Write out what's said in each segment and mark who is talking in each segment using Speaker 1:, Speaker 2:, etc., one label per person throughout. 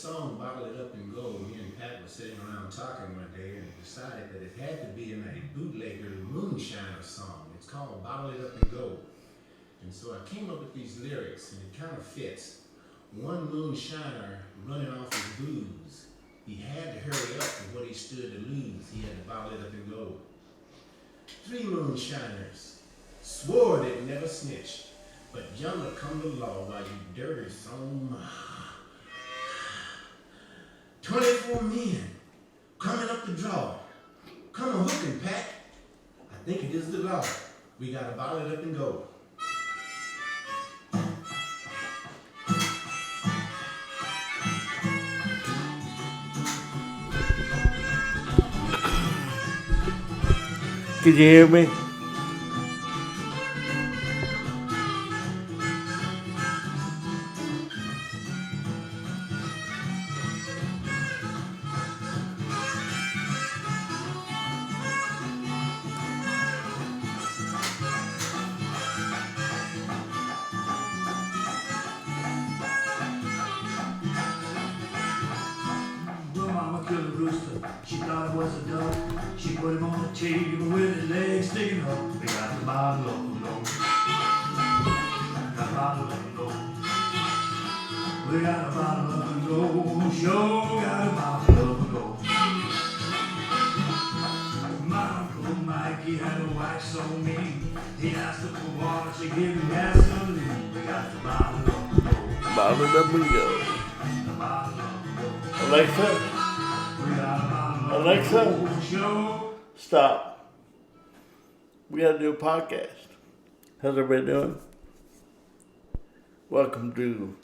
Speaker 1: song Bottle It Up and Go, me and Pat were sitting around talking one day and decided that it had to be in a bootlegger moonshiner song. It's called Bottle It Up and Go. And so I came up with these lyrics, and it kind of fits. One moonshiner running off his booze. He had to hurry up for what he stood to lose. He had to bottle it up and go. Three moonshiners swore they'd never snitch, but yonder come the law while you dirty son. 24 men coming up the draw. Come on, hooking, Pat. I think it is the law. We gotta bottle it up and go.
Speaker 2: Could you hear me?
Speaker 3: Mama killed a rooster. She thought it was a duck. She put him on the table with his legs sticking up. We got the bottle of low. Got a bottle of low. We got a bottle of low. Sure got a bottle of low. My Uncle Mikey had a wife so mean. He asked her for water, she gave him gasoline. We got the bottle of low.
Speaker 2: Bottle it up and go.
Speaker 3: The bottle of low.
Speaker 2: Alexa, Alexa, stop. We gotta do a podcast. How's everybody doing? Welcome to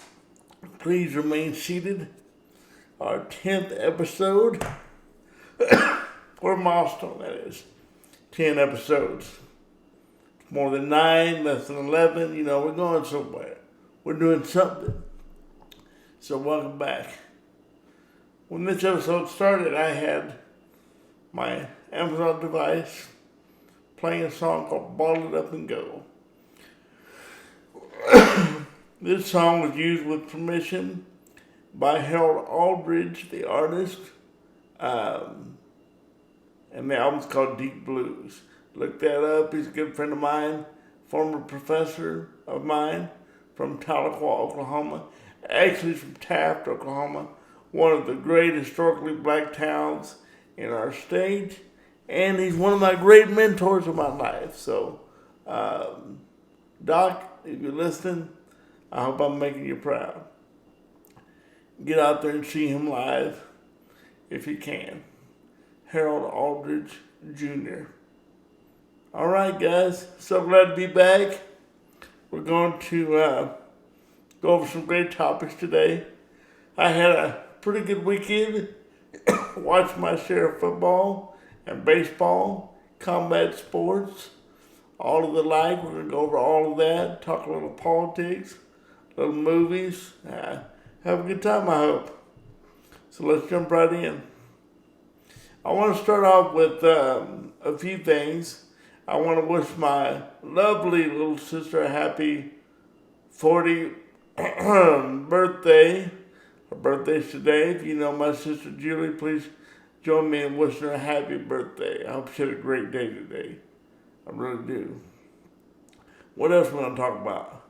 Speaker 2: Please Remain Seated, our 10th episode. Or milestone, that is. 10 episodes. It's more than 9, less than 11. You know, we're going somewhere. We're doing something. So welcome back. When this episode started, I had my Amazon device playing a song called Bottle It Up and Go. This song was used with permission by Harold Aldridge, the artist, and the album's called Deep Blues. Look that up. He's a good friend of mine, former professor of mine from Tahlequah, Oklahoma. Actually from Taft, Oklahoma. One of the great historically black towns in our state, and he's one of my great mentors of my life. So, Doc, if you're listening, I hope I'm making you proud. Get out there and see him live if you can. Harold Aldridge Jr. All right, guys, so glad to be back. We're going to go over some great topics today. I had a pretty good weekend. Watched my share of football and baseball, combat sports, all of the like. We're going to go over all of that, talk a little politics, little movies. Have a good time, I hope. So let's jump right in. I want to start off with a few things. I want to wish my lovely little sister a happy 40th birthday. Her birthday's today. If you know my sister Julie, please join me in wishing her a happy birthday. I hope she had a great day today. I really do. What else am I going to talk about?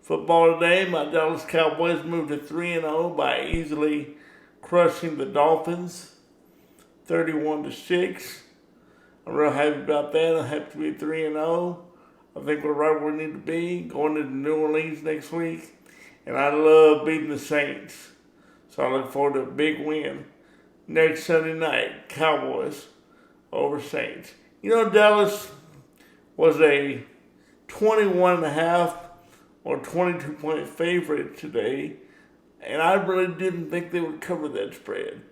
Speaker 2: Football today, my Dallas Cowboys moved to 3-0 by easily crushing the Dolphins, 31-6. I'm real happy about that. I'm happy to be 3-0. I think we're right where we need to be, going into New Orleans next week. And I love beating the Saints. So I look forward to a big win next Sunday night, Cowboys over Saints. You know, Dallas was a 21.5 or 22-point favorite today, and I really didn't think they would cover that spread.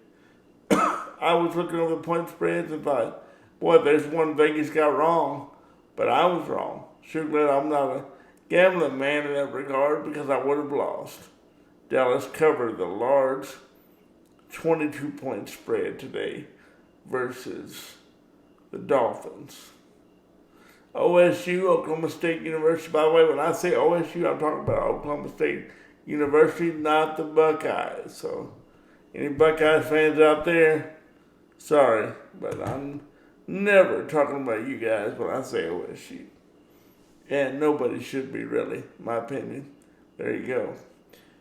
Speaker 2: I was looking over the point spreads and thought, boy, there's one Vegas got wrong, but I was wrong. Sure glad I'm not a gambling man in that regard because I would have lost. Dallas covered the large 22-point spread today versus the Dolphins. OSU, Oklahoma State University. By the way, when I say OSU, I'm talking about Oklahoma State University, not the Buckeyes. So, Any Buckeyes fans out there? Sorry, but I'm never talking about you guys when I say OSU. And nobody should be, really, in my opinion. There you go.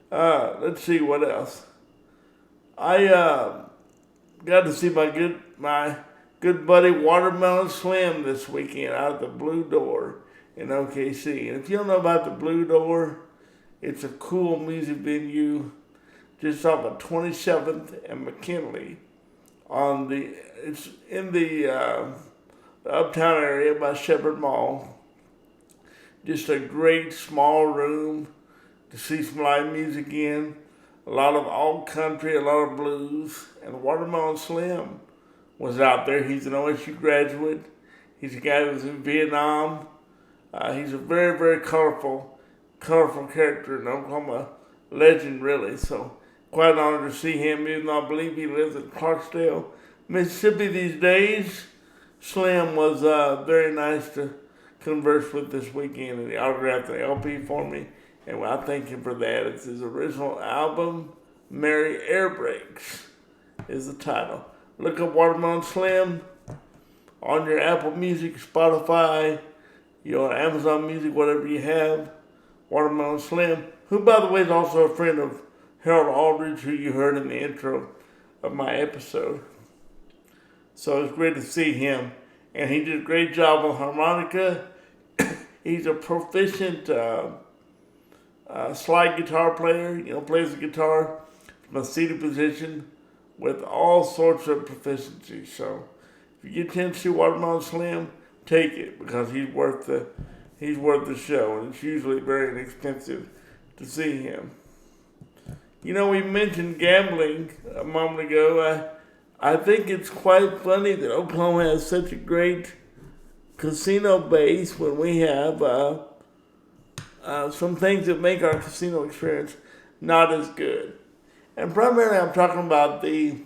Speaker 2: Let's see what else. I got to see my good buddy Watermelon Slim this weekend out at the Blue Door in OKC. And if you don't know about the Blue Door, it's a cool music venue just off of 27th and McKinley. It's in the uptown area by Shepherd Mall. Just a great small room to see some live music in. A lot of alt country, a lot of blues, and Watermelon Slim was out there. He's an OSU graduate. He's a guy that was in Vietnam. He's a very, very colorful character, an Oklahoma legend, really. So quite an honor to see him, even though I believe he lives in Clarksdale, Mississippi these days. Slim was very nice to converse with this weekend, and he autographed the LP for me. And I thank him for that. It's his original album, Merry Air Brakes is the title. Look up Watermelon Slim on your Apple Music, Spotify, your Amazon Music, whatever you have. Watermelon Slim, who, by the way, is also a friend of Harold Aldridge, who you heard in the intro of my episode. So it's great to see him. And he did a great job on harmonica. He's a proficient slide guitar player, plays the guitar from a seated position with all sorts of proficiency. So if you get a chance to see Watermelon Slim, take it, because he's worth the show, and it's usually very inexpensive to see him. We mentioned gambling a moment ago. I think it's quite funny that Oklahoma has such a great casino base when we have some things that make our casino experience not as good. And primarily I'm talking about the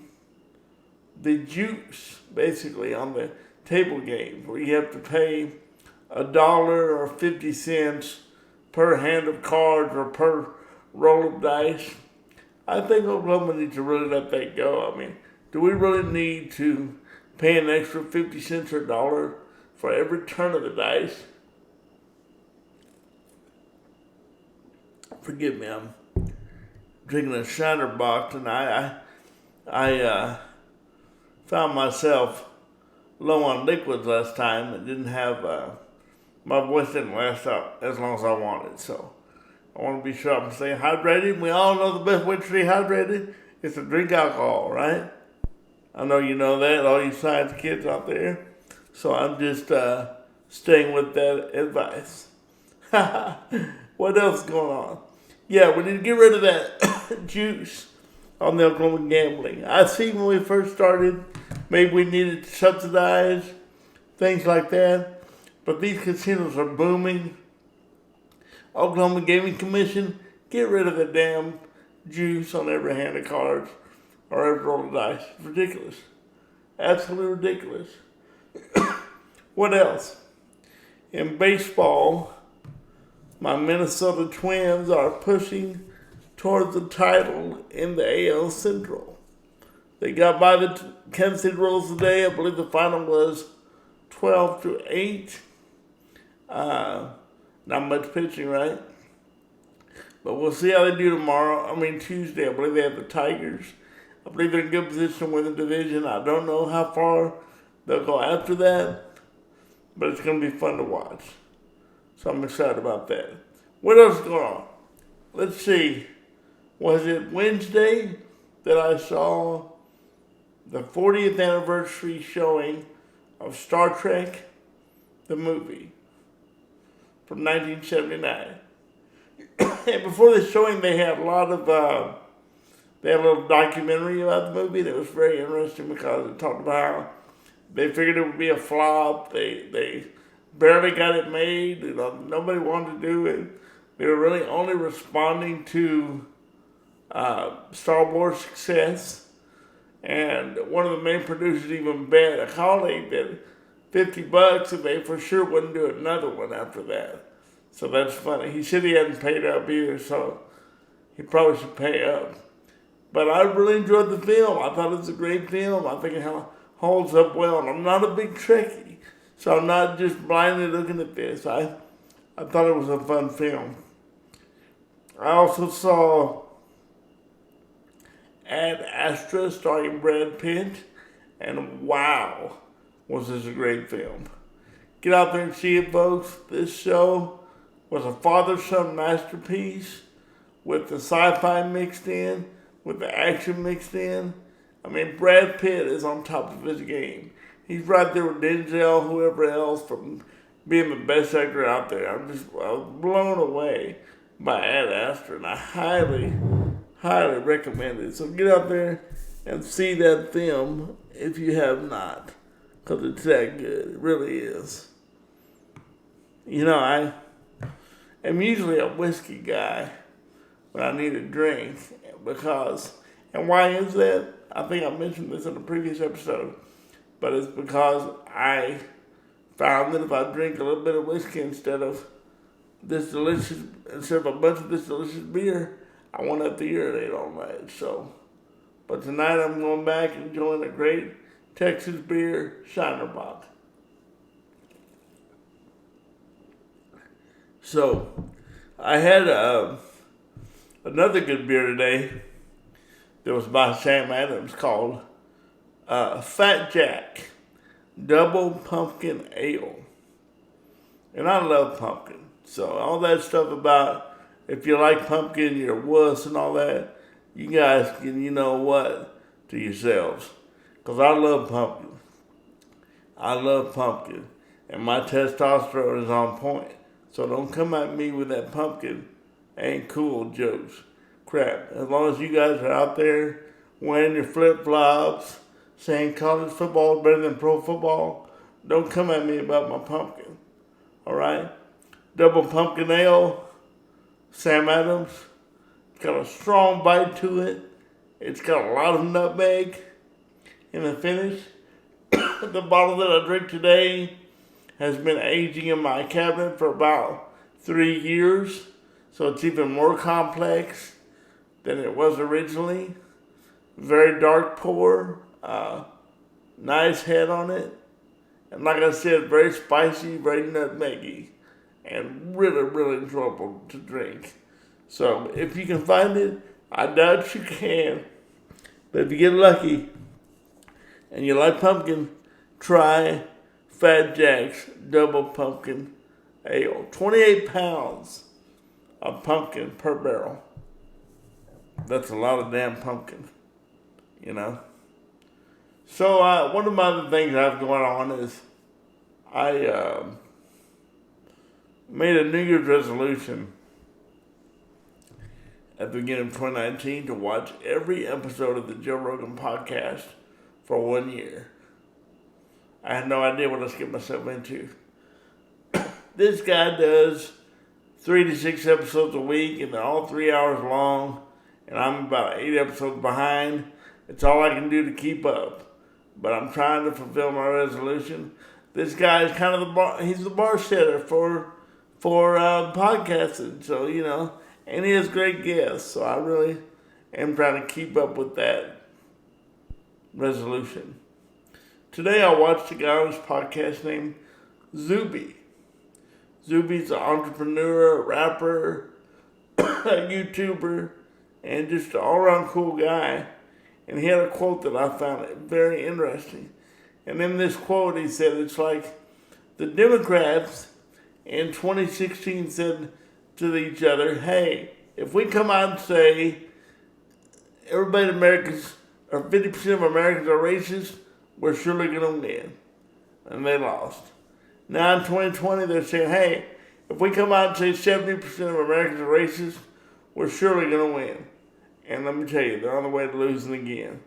Speaker 2: juice, basically, on the table games, where you have to pay $1 or 50 cents per hand of cards or per roll of dice. I think Oklahoma needs to really let that go. I mean, do we really need to pay an extra 50 cents or $1 for every turn of the dice? Forgive me, I'm drinking a Shiner box, and I found myself low on liquids last time and didn't have, my voice didn't last out as long as I wanted, so I want to be sure I'm staying hydrated. We all know the best way to stay hydrated is to drink alcohol, right? I know you know that, all you science kids out there. So I'm just staying with that advice. What else is going on? Yeah, we need to get rid of that juice on the Oklahoma gambling. I see when we first started, maybe we needed to subsidize things like that. But these casinos are booming. Oklahoma Gaming Commission, get rid of the damn juice on every hand of cards or every roll of dice. It's ridiculous. Absolutely ridiculous. What else? In baseball, my Minnesota Twins are pushing towards the title in the AL Central. They got by the Kansas City Royals today. I believe the final was 12-8. Not much pitching, right? But we'll see how they do Tuesday. I believe they have the Tigers. I believe they're in good position to win the division. I don't know how far they'll go after that, but it's going to be fun to watch. So I'm excited about that. What else is going on? Let's see. Was it Wednesday that I saw the 40th anniversary showing of Star Trek, the movie, from 1979? And before the showing, they had a little documentary about the movie that was very interesting, because it talked about how they figured it would be a flop. They barely got it made. Nobody wanted to do it. They were really only responding to Star Wars success. And one of the main producers even bet a colleague that $50 if they for sure wouldn't do another one after that. So that's funny. He said he hadn't paid up either, so he probably should pay up. But I really enjoyed the film. I thought it was a great film. I think it holds up well. And I'm not a big Trekkie, so I'm not just blindly looking at this. I thought it was a fun film. I also saw Ad Astra starring Brad Pitt, and wow, was this a great film. Get out there and see it, folks. This show was a father-son masterpiece with the sci-fi mixed in, with the action mixed in. I mean, Brad Pitt is on top of his game. He's right there with Denzel, whoever else, from being the best actor out there. I was blown away by Ad Astra, and I highly, highly recommend it. So get out there and see that film if you have not, because it's that good. It really is. You know, I am usually a whiskey guy when I need a drink, because, and why is that? I think I mentioned this in a previous episode, but it's because I found that if I drink a little bit of whiskey instead of a bunch of this delicious beer, I won't have to urinate all night. So, but tonight I'm going back and enjoying a great Texas beer, Shiner Bock. So, I had another good beer today that was by Sam Adams called Fat Jack Double Pumpkin Ale. And I love pumpkin. So all that stuff about if you like pumpkin, you're a wuss and all that, you guys can, you know what, to yourselves. Because I love pumpkin. I love pumpkin. And my testosterone is on point. So don't come at me with that pumpkin ain't cool jokes. Crap. As long as you guys are out there wearing your flip-flops, saying college football is better than pro football, don't come at me about my pumpkin. Alright? Double pumpkin ale, Sam Adams. It's got a strong bite to it. It's got a lot of nutmeg in the finish. The bottle that I drink today has been aging in my cabinet for about 3 years. So it's even more complex than it was originally. Very dark pour. Nice head on it. And like I said, very spicy, very nutmeggy. And really, really enjoyable to drink. So if you can find it, I doubt you can. But if you get lucky and you like pumpkin, try Fat Jack's Double Pumpkin Ale. 28 pounds of pumpkin per barrel. That's a lot of damn pumpkin, you know. So one of my other things I have going on is I made a New Year's resolution at the beginning of 2019 to watch every episode of the Joe Rogan podcast for 1 year. I had no idea what I was getting myself into. This guy does 3 to 6 episodes a week, and they're all 3 hours long, and I'm about 8 episodes behind. It's all I can do to keep up, but I'm trying to fulfill my resolution. This guy is kind of he's the bar setter for podcasting, so, you know, and he has great guests, so I really am trying to keep up with that resolution. Today I watched a guy on his podcast named Zuby. Zuby's an entrepreneur, a rapper, a YouTuber, and just an all-around cool guy. And he had a quote that I found very interesting. And in this quote he said, it's like the Democrats in 2016 said to each other, hey, if we come out and say everybody in America's, or 50% of Americans are racist, we're surely going to win. And they lost. Now in 2020, they're saying, hey, if we come out and say 70% of Americans are racist, we're surely going to win. And let me tell you, they're on the way to losing again.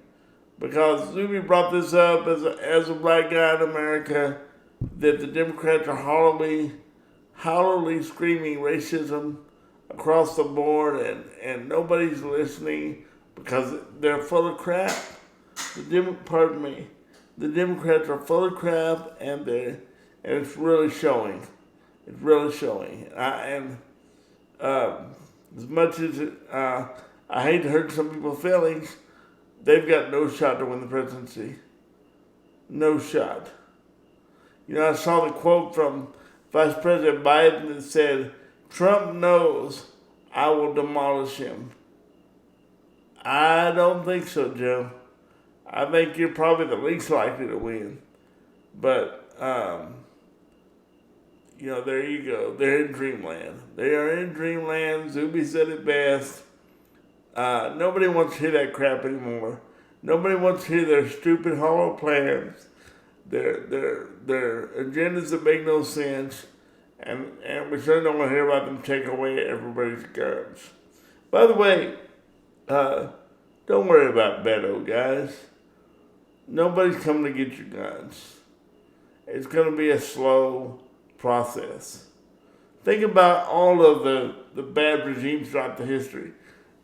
Speaker 2: Because Zuby brought this up as a black guy in America, that the Democrats are hollowly screaming racism across the board, and nobody's listening because they're full of crap. The Democrats are full of crap, and it's really showing. It's really showing. As much as I I hate to hurt some people's feelings. They've got no shot to win the presidency. No shot. You know, I saw the quote from Vice President Biden that said, Trump knows I will demolish him. I don't think so, Joe. I think you're probably the least likely to win. But, you know, there you go. They're in dreamland. They are in dreamland. Zuby said it best. Nobody wants to hear that crap anymore. Nobody wants to hear their stupid, hollow plans, their agendas that make no sense, and we certainly don't want to hear about them take away everybody's guns. By the way, don't worry about Beto, guys. Nobody's coming to get your guns. It's going to be a slow process. Think about all of the bad regimes throughout the history.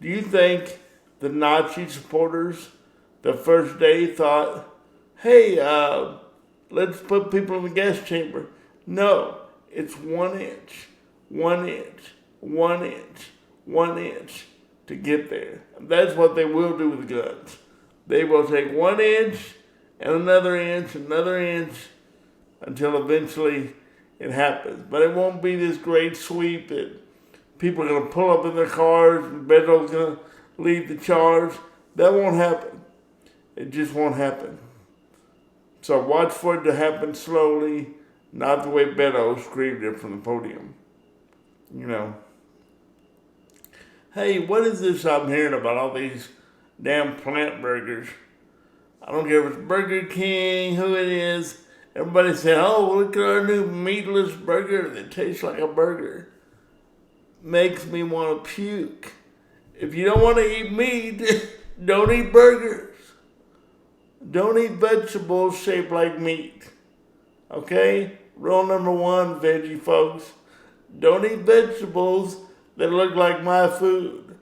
Speaker 2: Do you think the Nazi supporters, the first day, thought, hey, let's put people in the gas chamber? No, it's 1 inch, 1 inch, 1 inch, 1 inch to get there. And that's what they will do with guns. They will take 1 inch and another inch, until eventually it happens. But it won't be this great sweep that people are going to pull up in their cars and Beto's going to lead the charge. That won't happen. It just won't happen. So watch for it to happen slowly, not the way Beto screamed it from the podium. You know. Hey, what is this I'm hearing about all these damn plant burgers? I don't care if it's Burger King, who it is. Everybody said, oh, look at our new meatless burger that tastes like a burger. Makes me want to puke. If you don't want to eat meat, don't eat burgers. Don't eat vegetables shaped like meat. Okay? Rule number 1, veggie folks. Don't eat vegetables that look like my food.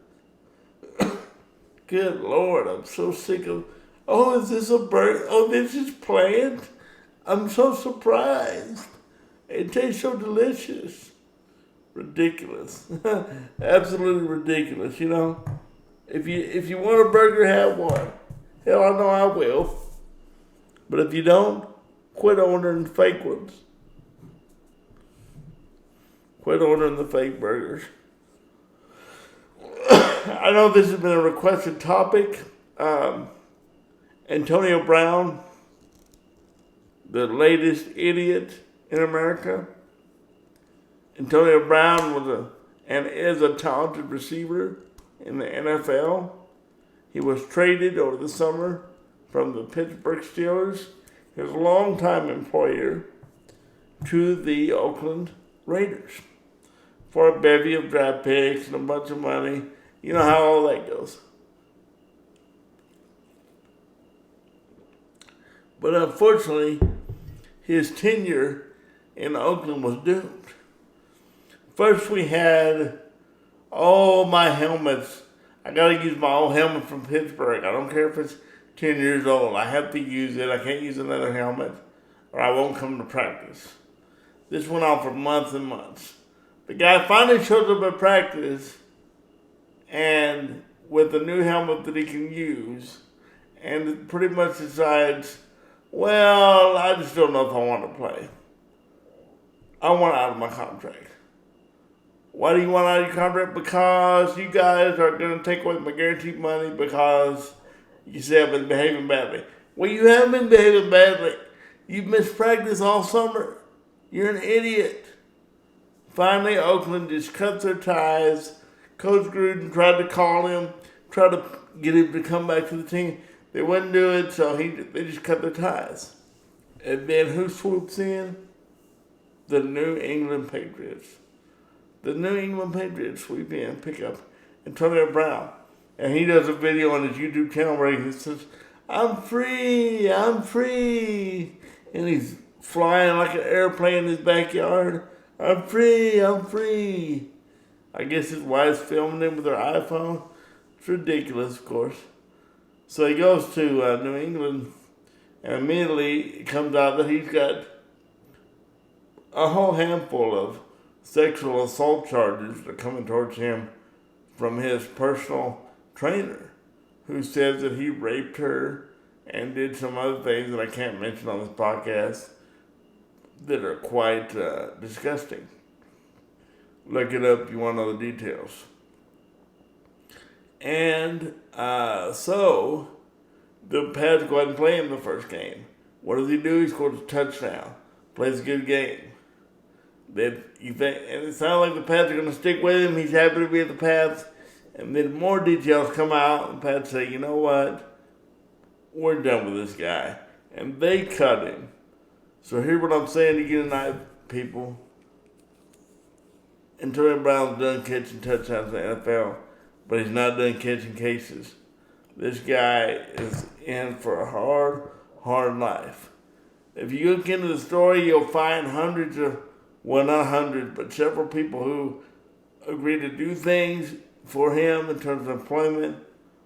Speaker 2: Good Lord, I'm so sick of, oh, is this a bird? Oh, this is plant? I'm so surprised. It tastes so delicious. Ridiculous. Absolutely ridiculous, you know. If you want a burger, have one. Hell, I know I will. But if you don't, quit ordering fake ones. Quit ordering the fake burgers. I know this has been a requested topic. Antonio Brown, the latest idiot in America. Antonio Brown was and is a talented receiver in the NFL. He was traded over the summer from the Pittsburgh Steelers, his longtime employer, to the Oakland Raiders for a bevy of draft picks and a bunch of money. You know how all that goes. But unfortunately, his tenure in Oakland was doomed. First we had, my helmets. I got to use my old helmet from Pittsburgh. I don't care if it's 10 years old. I have to use it. I can't use another helmet or I won't come to practice. This went on for months and months. The guy finally shows up at practice and with a new helmet that he can use and pretty much decides, well, I just don't know if I want to play. I want out of my contract. Why do you want out of your contract? Because you guys are going to take away my guaranteed money because you say I've been behaving badly. Well, you haven't been behaving badly. You've missed practice all summer. You're an idiot. Finally, Oakland just cut their ties. Coach Gruden tried to call him, tried to get him to come back to the team. They wouldn't do it, so they just cut their ties. And then who swoops in? The New England Patriots. The New England Patriots sweep in, pick up Antonio Brown. And he does a video on his YouTube channel where he says, I'm free. And he's flying like an airplane in his backyard. I'm free. I guess his wife's filming him with her iPhone. It's ridiculous, of course. So he goes to New England, and immediately it comes out that he's got a whole handful of sexual assault charges that are coming towards him from his personal trainer who says that he raped her and did some other things that I can't mention on this podcast that are quite disgusting. Look it up if you want to know the details. And so the Pats go ahead and play him the first game. What does he do? He scores a touchdown. Plays a good game. Then you think, and it sounds like the Pats are going to stick with him. He's happy to be at the Pats. And then more details come out, and the Pats say, you know what? We're done with this guy. And they cut him. So here's what I'm saying to you tonight, people. Antonio Brown's done catching touchdowns in the NFL, but he's not done catching cases. This guy is in for a hard life. If you look into the story, you'll find hundreds of, well, not hundreds, but several people who agree to do things for him in terms of employment,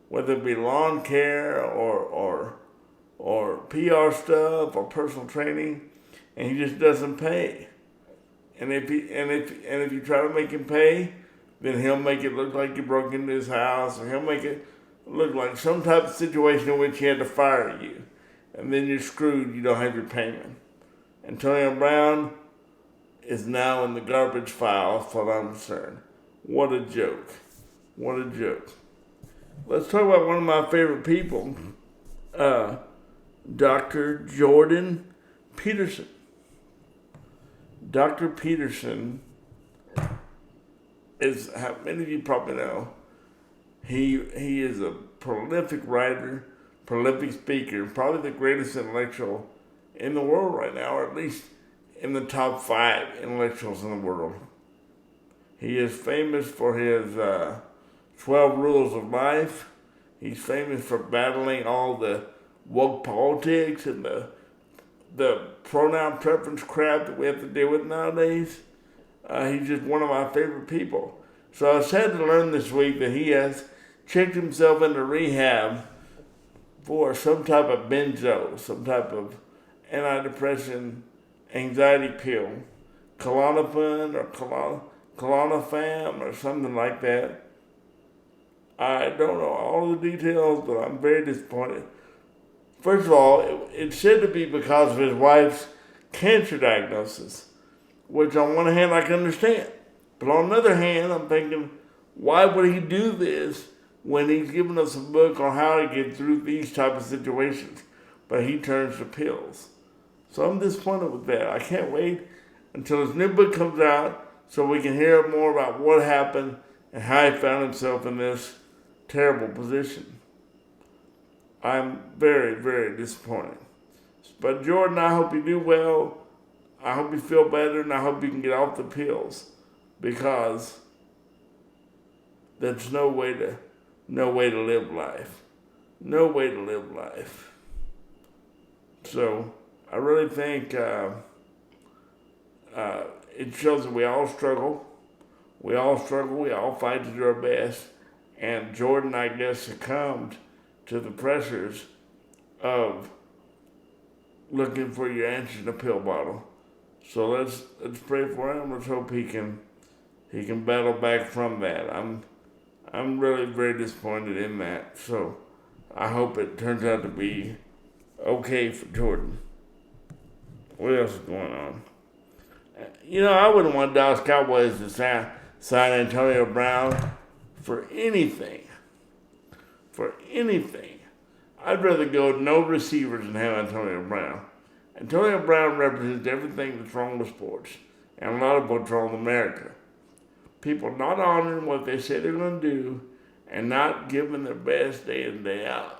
Speaker 2: whether it be lawn care or PR stuff or personal training, and he just doesn't pay. And if you try to make him pay, then he'll make it look like you broke into his house, or he'll make it look like some type of situation in which he had to fire you. And then you're screwed, you don't have your payment. Antonio Brown is now in the garbage file as far as I'm concerned. What a joke. What a joke. Let's talk about one of my favorite people, Dr. Jordan Peterson. Dr. Peterson is, how many of you probably know, he is a prolific writer, prolific speaker, probably the greatest intellectual in the world right now, or at least in the top 5 intellectuals in the world. He is famous for his 12 rules of life. He's famous for battling all the woke politics and the pronoun preference crap that we have to deal with nowadays. He's just one of my favorite people. So I was sad to learn this week that he has checked himself into rehab for some type of benzo, some type of antidepressant anxiety pill, Klonopin or Klonopam or something like that. I don't know all the details, but I'm very disappointed. First of all, it's said to be because of his wife's cancer diagnosis, which on one hand I can understand. But on the other hand, I'm thinking, why would he do this when he's giving us a book on how to get through these type of situations? But he turns to pills. So I'm disappointed with that. I can't wait until his new book comes out so we can hear more about what happened and how he found himself in this terrible position. I'm very, very disappointed. But Jordan, I hope you do well. I hope you feel better, and I hope you can get off the pills, because there's no way to live life. No way to live life. So I really think it shows that we all struggle. We all fight to do our best. And Jordan, I guess, succumbed to the pressures of looking for your answer in a pill bottle. So let's pray for him. Let's hope he can battle back from that. I'm really very disappointed in that. So I hope it turns out to be okay for Jordan. What else is going on? You know, I wouldn't want Dallas Cowboys to sign Antonio Brown for anything. For anything. I'd rather go no receivers than have Antonio Brown. Antonio Brown represents everything that's wrong with sports, and a lot of what's wrong with America. People not honoring what they say they're going to do and not giving their best day in, day out.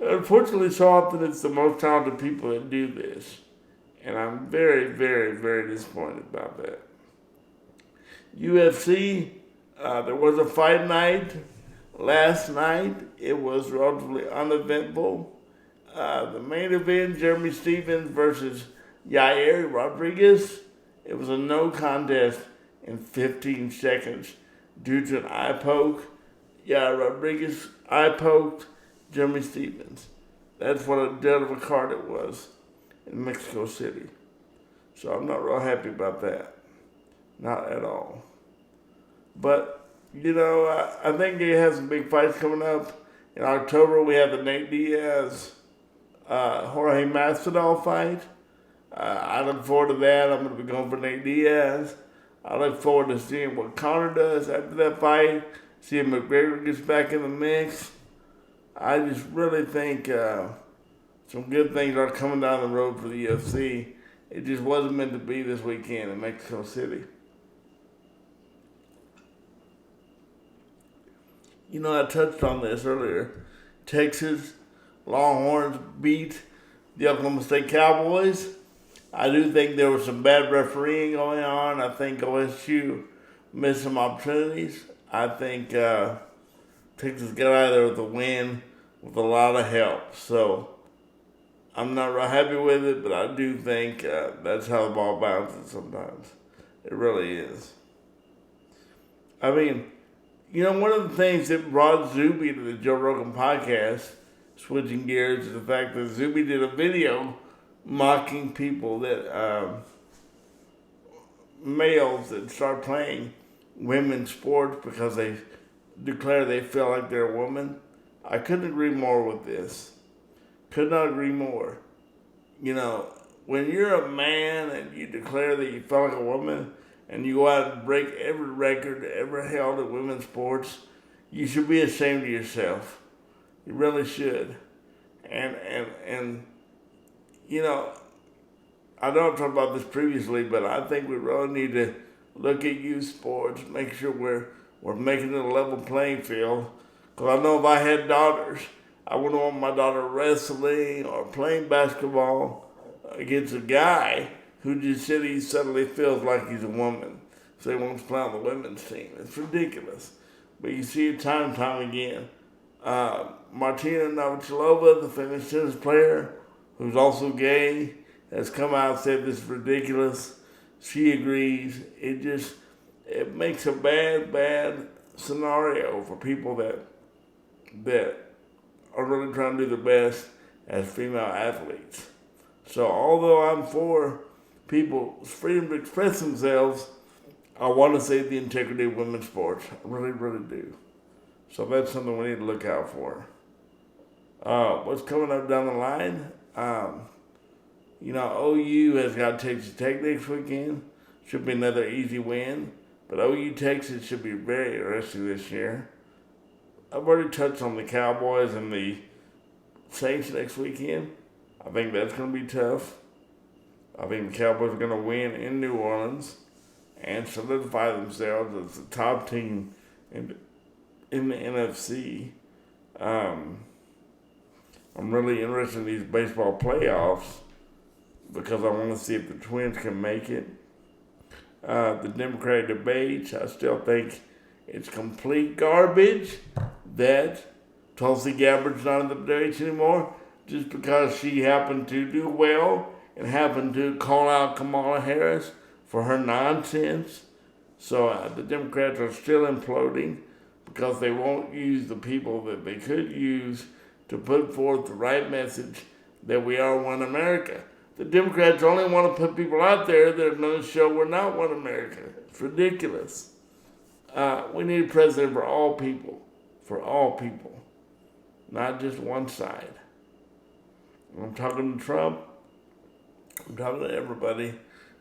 Speaker 2: Unfortunately, so often it's the most talented people that do this. And I'm very, very, very disappointed about that. UFC, there was a fight night last night. It was relatively uneventful. The main event, Jeremy Stephens versus Yair Rodriguez. It was a no contest in 15 seconds due to an eye poke. Yair Rodriguez eye poked Jeremy Stephens. That's what a dead of a card it was in Mexico City. So I'm not real happy about that. Not at all. But I think he has some big fights coming up. In October, we have the Nate Diaz, Jorge Masvidal fight. I look forward to that. I'm going to be going for Nate Diaz. I look forward to seeing what Conor does after that fight. See if McGregor gets back in the mix. I just really think some good things are coming down the road for the UFC. It just wasn't meant to be this weekend in Mexico City. I touched on this earlier. Texas Longhorns beat the Oklahoma State Cowboys. I do think there was some bad refereeing going on. I think OSU missed some opportunities. I think Texas got out of there with a win with a lot of help. So I'm not real happy with it, but I do think that's how the ball bounces sometimes. It really is. I mean, one of the things that brought Zuby to the Joe Rogan podcast, switching gears, is the fact that Zuby did a video mocking people that, males that start playing women's sports because they declare they feel like they're a woman. I couldn't agree more with this. Could not agree more. When you're a man and you declare that you feel like a woman and you go out and break every record ever held in women's sports, you should be ashamed of yourself. You really should. And I know I've talked about this previously, but I think we really need to look at youth sports, make sure we're making it a level playing field. Because I know if I had daughters, I wouldn't want my daughter wrestling or playing basketball against a guy who just said he suddenly feels like he's a woman. So he wants to play on the women's team. It's ridiculous. But you see it time and time again. Martina Navratilova, the famous tennis player, who's also gay, has come out and said this is ridiculous. She agrees. It makes a bad scenario for people that are really trying to do their best as female athletes. So although I'm for people's freedom to express themselves, I want to save the integrity of women's sports. I really, really do. So that's something we need to look out for. What's coming up down the line? OU has got Texas Tech next weekend. Should be another easy win. But OU Texas should be very interesting this year. I've already touched on the Cowboys and the Saints next weekend. I think that's going to be tough. I think the Cowboys are going to win in New Orleans and solidify themselves as the top team in the NFC. I'm really interested in these baseball playoffs because I want to see if the Twins can make it. The Democratic debates, I still think it's complete garbage that Tulsi Gabbard's not in the debates anymore just because she happened to do well and happened to call out Kamala Harris for her nonsense. So the Democrats are still imploding because they won't use the people that they could use to put forth the right message that we are one America. The Democrats only want to put people out there that are going to show we're not one America. It's ridiculous. We need a president for all people, not just one side. I'm talking to Trump. I'm talking to everybody.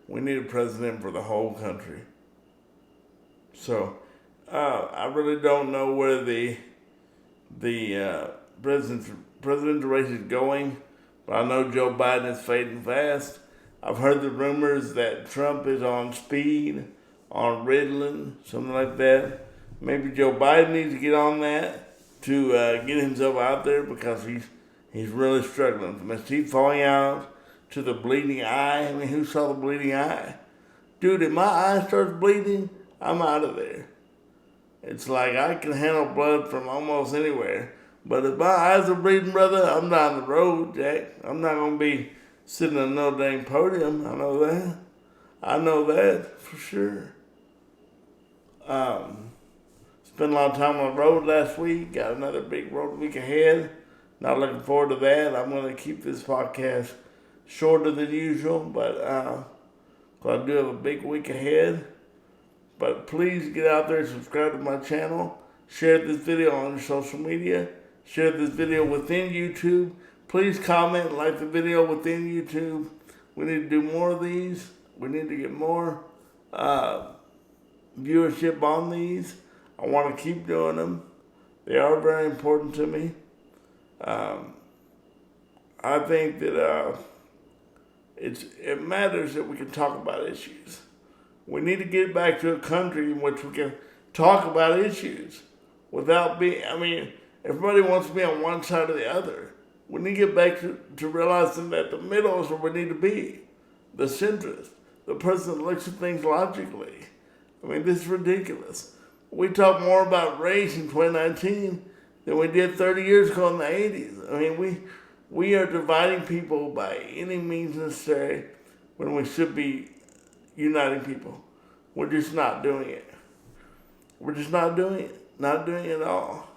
Speaker 2: We need a president for the whole country. So, I really don't know where the presidential race is going, but I know Joe Biden is fading fast. I've heard the rumors that Trump is on speed, on Ritalin, something like that. Maybe Joe Biden needs to get on that to get himself out there because he's really struggling. From his teeth falling out to the bleeding eye. I mean, who saw the bleeding eye? Dude, if my eye starts bleeding, I'm out of there. It's like I can handle blood from almost anywhere. But if my eyes are bleeding, brother, I'm down the road, Jack. I'm not going to be sitting on no dang podium. I know that. I know that for sure. Spent a lot of time on the road last week. Got another big road week ahead. Not looking forward to that. I'm going to keep this podcast shorter than usual, but I do have a big week ahead. But please get out there and subscribe to my channel. Share this video on your social media. Share this video within YouTube. Please comment and like the video within YouTube. We need to do more of these. We need to get more viewership on these. I want to keep doing them. They are very important to me. I think that it matters that we can talk about issues. We need to get back to a country in which we can talk about issues without being, everybody wants to be on one side or the other. We need to get back to realizing that the middle is where we need to be. The centrist, the person that looks at things logically. This is ridiculous. We talk more about race in 2019 than we did 30 years ago in the 80s. We are dividing people by any means necessary when we should be uniting people. We're just not doing it. We're just not doing it. Not doing it at all.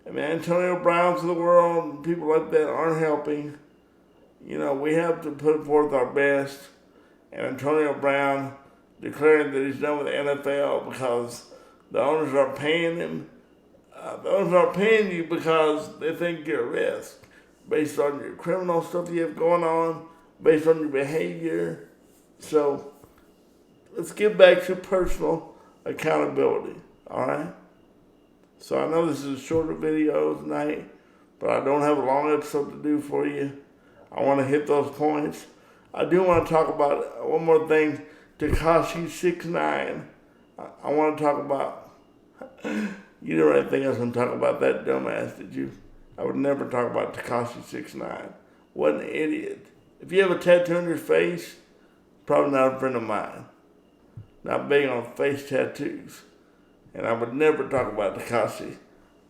Speaker 2: Antonio Browns of the world and people like that aren't helping. We have to put forth our best. And Antonio Brown declaring that he's done with the NFL because the owners are paying him. The owners are paying you because they think you're a risk based on your criminal stuff you have going on, based on your behavior. So let's get back to personal accountability, all right? So I know this is a shorter video tonight, but I don't have a long episode to do for you. I want to hit those points. I do want to talk about one more thing. Tekashi 6ix9ine. I want to talk about. You didn't really think I was going to talk about that dumbass, did you? I would never talk about Tekashi 6ix9ine. What an idiot. If you have a tattoo on your face, probably not a friend of mine. Not big on face tattoos. And I would never talk about Tekashi.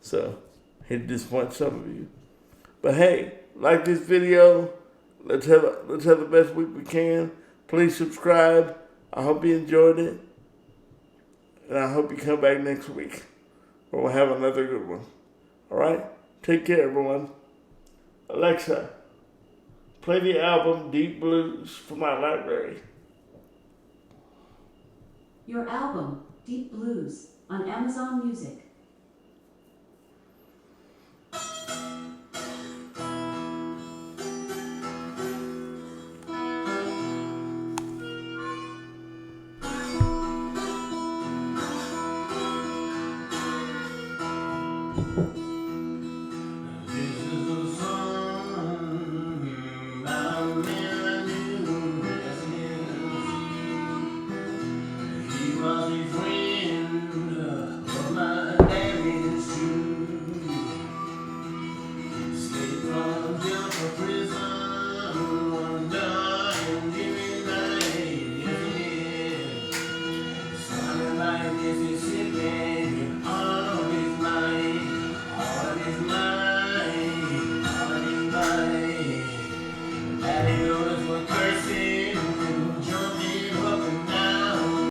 Speaker 2: So, he'd disappoint some of you. But hey, like this video. Let's have the best week we can. Please subscribe. I hope you enjoyed it. And I hope you come back next week. Or we'll have another good one. Alright? Take care, everyone. Alexa, play the album Deep Blues from my library.
Speaker 4: Your album, Deep Blues, on Amazon Music.